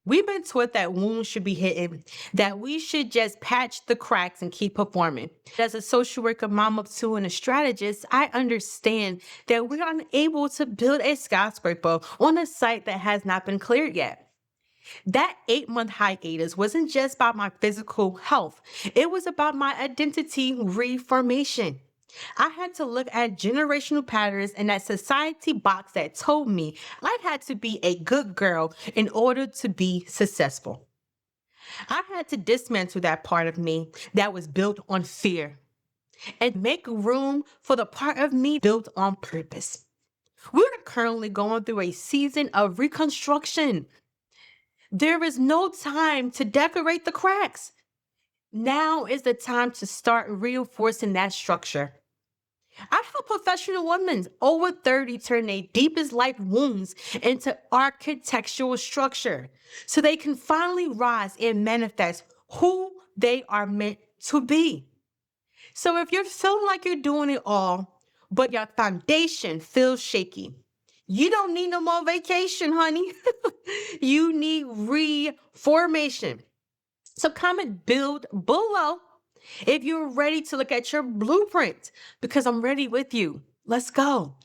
We've been taught that wounds should be hidden, that we should just patch the cracks and keep performing. As a social worker, mom of two, and a strategist, I understand that we're unable to build a skyscraper on a site that has not been cleared yet. That 8-month hiatus wasn't just about my physical health, it was about my identity reformation. I had to look at generational patterns in that society box that told me I had to be a good girl in order to be successful. I had to dismantle that part of me that was built on fear and make room for the part of me built on purpose. We're currently going through a season of reconstruction. There is no time to decorate the cracks. Now is the time to start reinforcing that structure. I help professional women over 30 turn their deepest life wounds into architectural structure so they can finally rise and manifest who they are meant to be. So if you're feeling like you're doing it all, but your foundation feels shaky, you don't need no more vacation, honey. You need reformation. So comment build below if you're ready to look at your blueprint because I'm ready with you. Let's go.